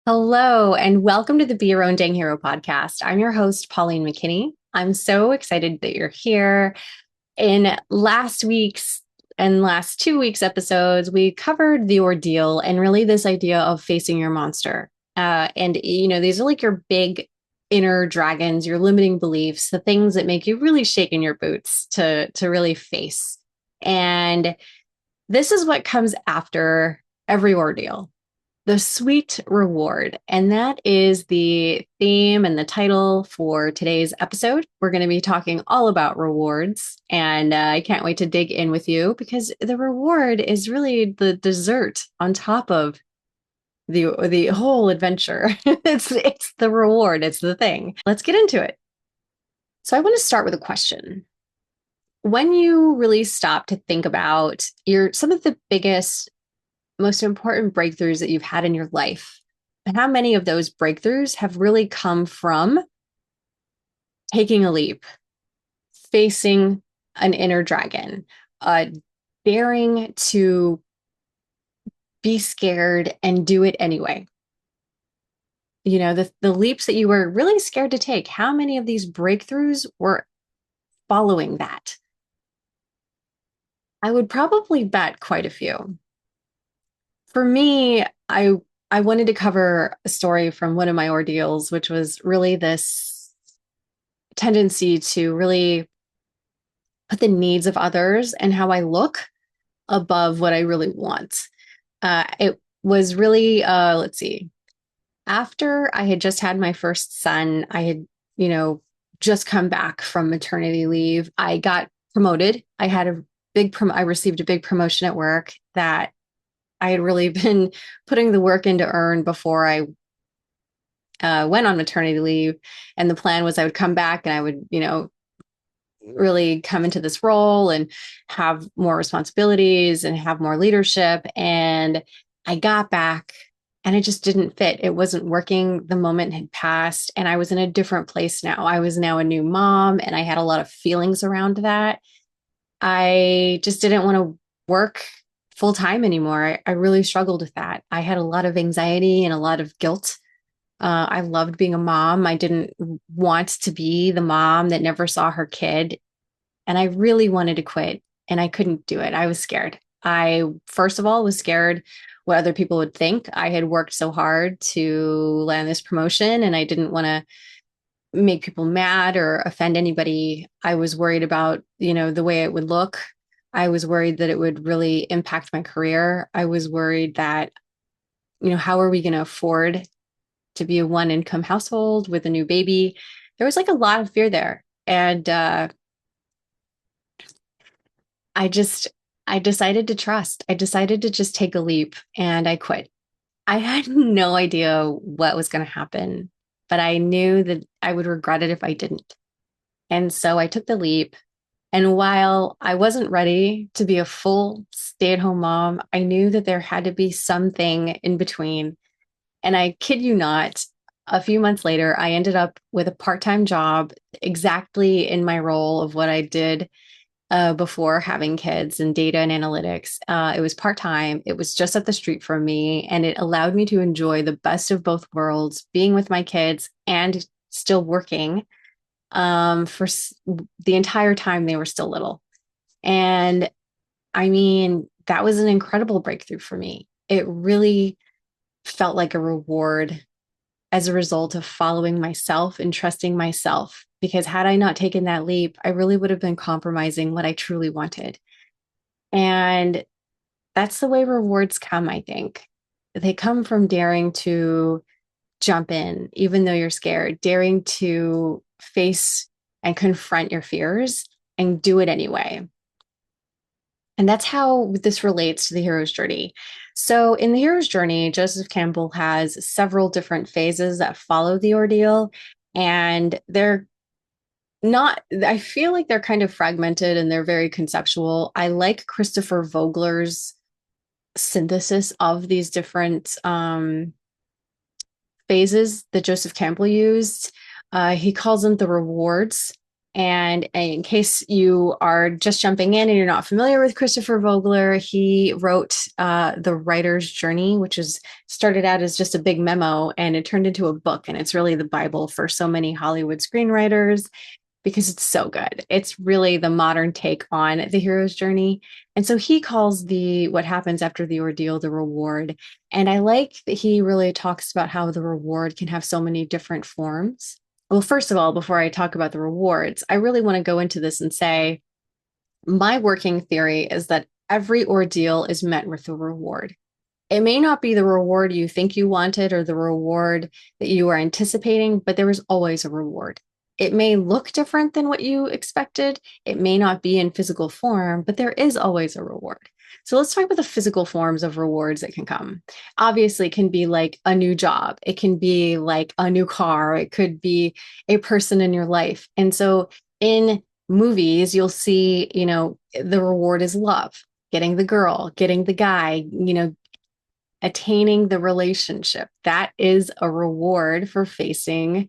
Hello, and welcome to the Be Your Own Dang Hero podcast. I'm your host, Pauline McKinney. I'm so excited that you're here. In last week's and last 2 weeks' episodes, we covered the ordeal and really this idea of facing your monster. These are like your big inner dragons, your limiting beliefs, the things that make you really shake in your boots to really face. And this is what comes after every ordeal, the sweet reward. And that is the theme and the title for today's episode. We're going to be talking all about rewards. And I can't wait to dig in with you because the reward is really the dessert on top of the whole adventure. It's the reward, it's the thing. Let's get into it. So I want to start with a question. When you really stop to think about your some of the biggest most important breakthroughs that you've had in your life, and how many of those breakthroughs have really come from taking a leap, facing an inner dragon, daring to be scared and do it anyway. You know, the leaps that you were really scared to take, how many of these breakthroughs were following that? I would probably bet quite a few. For me, I wanted to cover a story from one of my ordeals, which was really this tendency to really put the needs of others and how I look above what I really want. It was really, let's see, after I had just had my first son, I had, you know, just come back from maternity leave. I got promoted. I received a big promotion at work that I had really been putting the work in to earn before I went on maternity leave. And the plan was I would come back and I would, really come into this role and have more responsibilities and have more leadership. And I got back and it just didn't fit. It wasn't working. The moment had passed and I was in a different place now. I was now a new mom and I had a lot of feelings around that. I just didn't want to work full time anymore. I really struggled with that. I had a lot of anxiety and a lot of guilt. I loved being a mom. I didn't want to be the mom that never saw her kid. And I really wanted to quit and I couldn't do it. I was scared. I, first of all, was scared what other people would think. I had worked so hard to land this promotion and I didn't want to make people mad or offend anybody. I was worried about, the way it would look. I was worried that it would really impact my career. I was worried that, how are we going to afford to be a one income household with a new baby? There was like a lot of fear there. And I just, I decided to trust. I decided to just take a leap and I quit. I had no idea what was going to happen, but I knew that I would regret it if I didn't. And so I took the leap. And while I wasn't ready to be a full stay-at-home mom, I knew that there had to be something in between. And I kid you not, a few months later, I ended up with a part-time job exactly in my role of what I did before having kids in data and analytics. It was part-time. It was just up the street from me, and it allowed me to enjoy the best of both worlds, being with my kids and still working the entire time they were still little. And I mean, that was an incredible breakthrough for me. It really felt like a reward as a result of following myself and trusting myself. Because had I not taken that leap, I really would have been compromising what I truly wanted. And that's the way rewards come, I think. They come from daring to jump in, even though you're scared, daring to face and confront your fears and do it anyway. And that's how this relates to the hero's journey. So, in the hero's journey, Joseph Campbell has several different phases that follow the ordeal. And they're not, I feel like they're kind of fragmented and they're very conceptual. I like Christopher Vogler's synthesis of these different phases that Joseph Campbell used. He calls them the rewards. And in case you are just jumping in and you're not familiar with Christopher Vogler, he wrote The Writer's Journey, which is started out as just a big memo and it turned into a book. And it's really the Bible for so many Hollywood screenwriters because it's so good. It's really the modern take on the hero's journey. And so he calls the what happens after the ordeal the reward. And I like that he really talks about how the reward can have so many different forms. Well, first of all, before I talk about the rewards, I really want to go into this and say my working theory is that every ordeal is met with a reward. It may not be the reward you think you wanted or the reward that you are anticipating, but there is always a reward. It may look different than what you expected. It may not be in physical form, but there is always a reward. So let's talk about the physical forms of rewards that can come. Obviously, it can be like a new job. It can be like a new car. It could be a person in your life. And so in movies, you'll see, the reward is love, getting the girl, getting the guy, attaining the relationship. That is a reward for facing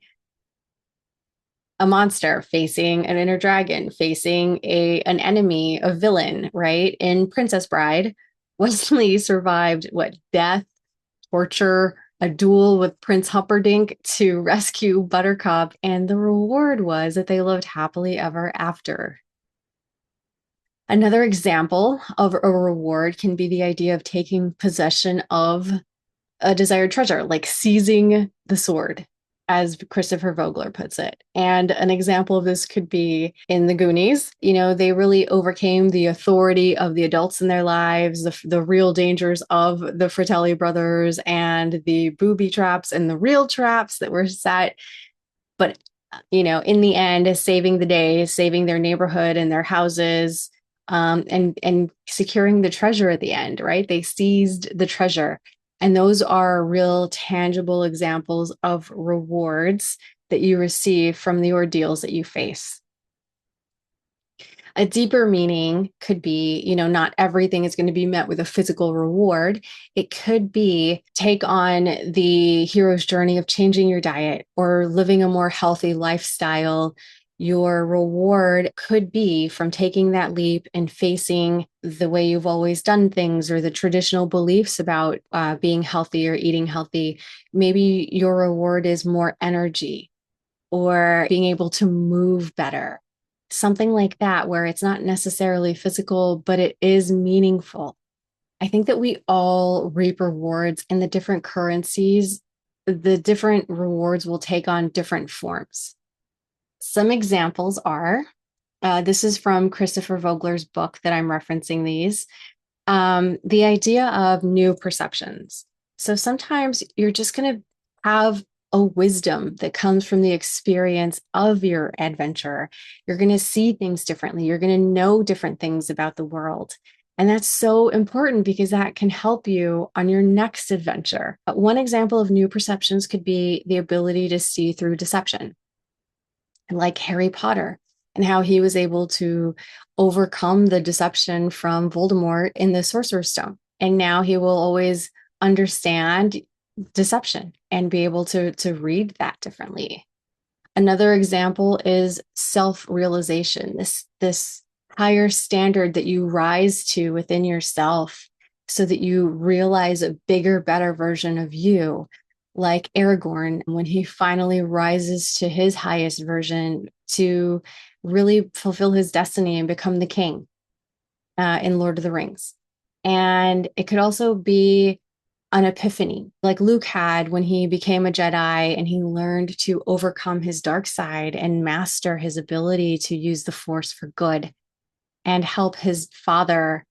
a monster, facing an inner dragon, facing an enemy, a villain, right? In Princess Bride, Wesley survived death, torture, a duel with Prince Humperdinck to rescue Buttercup, and the reward was that they lived happily ever after. Another example of a reward can be the idea of taking possession of a desired treasure, like seizing the sword, as Christopher Vogler puts it. And an example of this could be in the Goonies. They really overcame the authority of the adults in their lives, the real dangers of the Fratelli brothers and the booby traps and the real traps that were set. But, in the end, saving the day, saving their neighborhood and their houses, and securing the treasure at the end, right? They seized the treasure. And those are real tangible examples of rewards that you receive from the ordeals that you face. A deeper meaning could be, not everything is going to be met with a physical reward. It could be take on the hero's journey of changing your diet or living a more healthy lifestyle. Your reward could be from taking that leap and facing the way you've always done things or the traditional beliefs about being healthy or eating healthy. Maybe your reward is more energy or being able to move better, something like that, where it's not necessarily physical, but it is meaningful. I think that we all reap rewards in the different currencies. The different rewards will take on different forms. Some examples are, this is from Christopher Vogler's book that I'm referencing these, the idea of new perceptions. So sometimes you're just going to have a wisdom that comes from the experience of your adventure. You're going to see things differently. You're going to know different things about the world. And that's so important because that can help you on your next adventure. One example of new perceptions could be the ability to see through deception, like Harry Potter and how he was able to overcome the deception from Voldemort in the Sorcerer's Stone. And now he will always understand deception and be able to read that differently. Another example is self-realization, this higher standard that you rise to within yourself so that you realize a bigger, better version of you, like Aragorn, when he finally rises to his highest version to really fulfill his destiny and become the king in Lord of the Rings. And it could also be an epiphany, like Luke had when he became a Jedi and he learned to overcome his dark side and master his ability to use the Force for good and help his father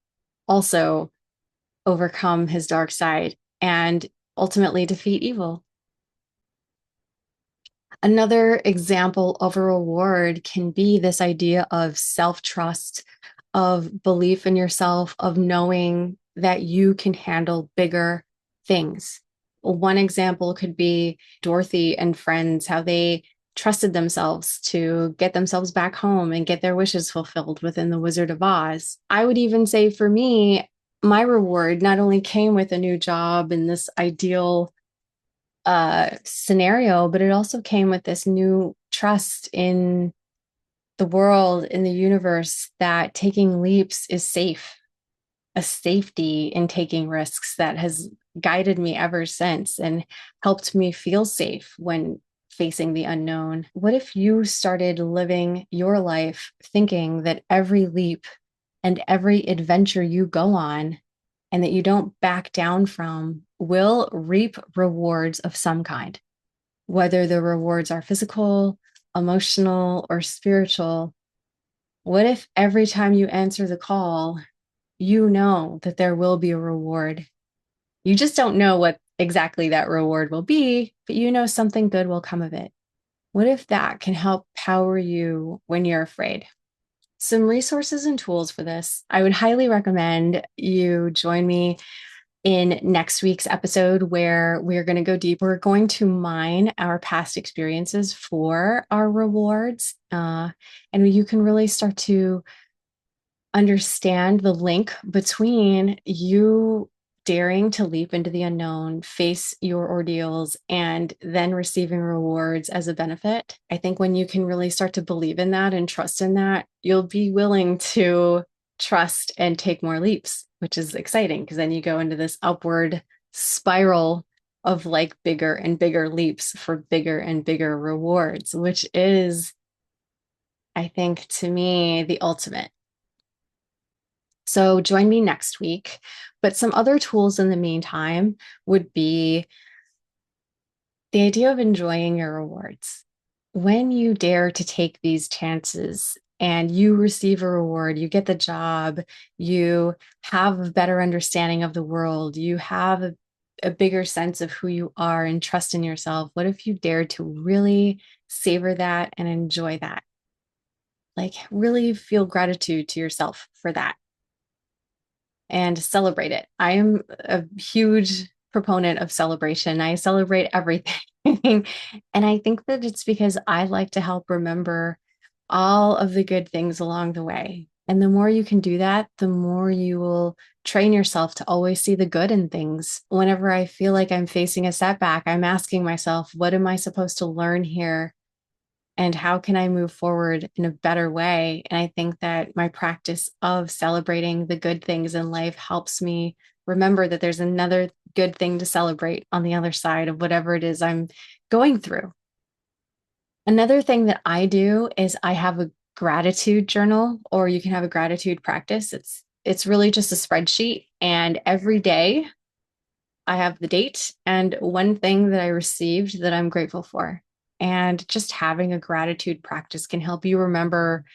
also overcome his dark side and ultimately defeat evil. Another example of a reward can be this idea of self-trust, of belief in yourself, of knowing that you can handle bigger things. One example could be Dorothy and friends, how they trusted themselves to get themselves back home and get their wishes fulfilled within the Wizard of Oz. I would even say for me, my reward not only came with a new job and this ideal scenario, but it also came with this new trust in the world, in the universe, that taking leaps is safe, a safety in taking risks that has guided me ever since and helped me feel safe when facing the unknown. What if you started living your life thinking that every leap and every adventure you go on and that you don't back down from will reap rewards of some kind, whether the rewards are physical, emotional, or spiritual? What if every time you answer the call, you know that there will be a reward? You just don't know what exactly that reward will be, but you know something good will come of it. What if that can help power you when you're afraid? Some resources and tools for this. I would highly recommend you join me in next week's episode where we're going to go deep. We're going to mine our past experiences for our rewards. And you can really start to understand the link between you daring to leap into the unknown, face your ordeals, and then receiving rewards as a benefit. I think when you can really start to believe in that and trust in that, you'll be willing to trust and take more leaps, which is exciting because then you go into this upward spiral of like bigger and bigger leaps for bigger and bigger rewards, which is, I think, to me, the ultimate. So join me next week. But some other tools in the meantime would be the idea of enjoying your rewards. When you dare to take these chances and you receive a reward, you get the job, you have a better understanding of the world, you have a bigger sense of who you are and trust in yourself. What if you dare to really savor that and enjoy that? Like, really feel gratitude to yourself for that and celebrate it. I am a huge proponent of celebration. I celebrate everything. And I think that it's because I like to help remember all of the good things along the way. And the more you can do that, the more you will train yourself to always see the good in things. Whenever I feel like I'm facing a setback, I'm asking myself, what am I supposed to learn here? And how can I move forward in a better way? And I think that my practice of celebrating the good things in life helps me remember that there's another good thing to celebrate on the other side of whatever it is I'm going through. Another thing that I do is I have a gratitude journal, or you can have a gratitude practice. It's really just a spreadsheet, and every day I have the date and one thing that I received that I'm grateful for. And just having a gratitude practice can help you remember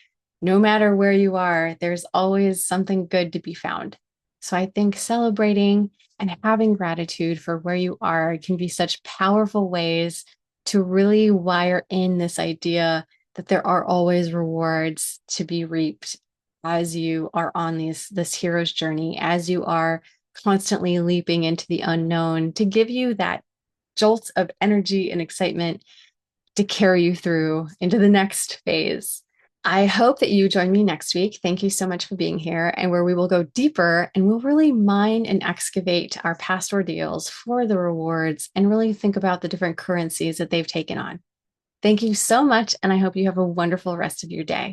no matter where you are, there's always something good to be found. So I think celebrating and having gratitude for where you are can be such powerful ways to really wire in this idea that there are always rewards to be reaped as you are on this hero's journey, as you are constantly leaping into the unknown to give you that jolt of energy and excitement to carry you through into the next phase. I hope that you join me next week. Thank you so much for being here, and where we will go deeper and we'll really mine and excavate our past ordeals for the rewards and really think about the different currencies that they've taken on. Thank you so much, and I hope you have a wonderful rest of your day.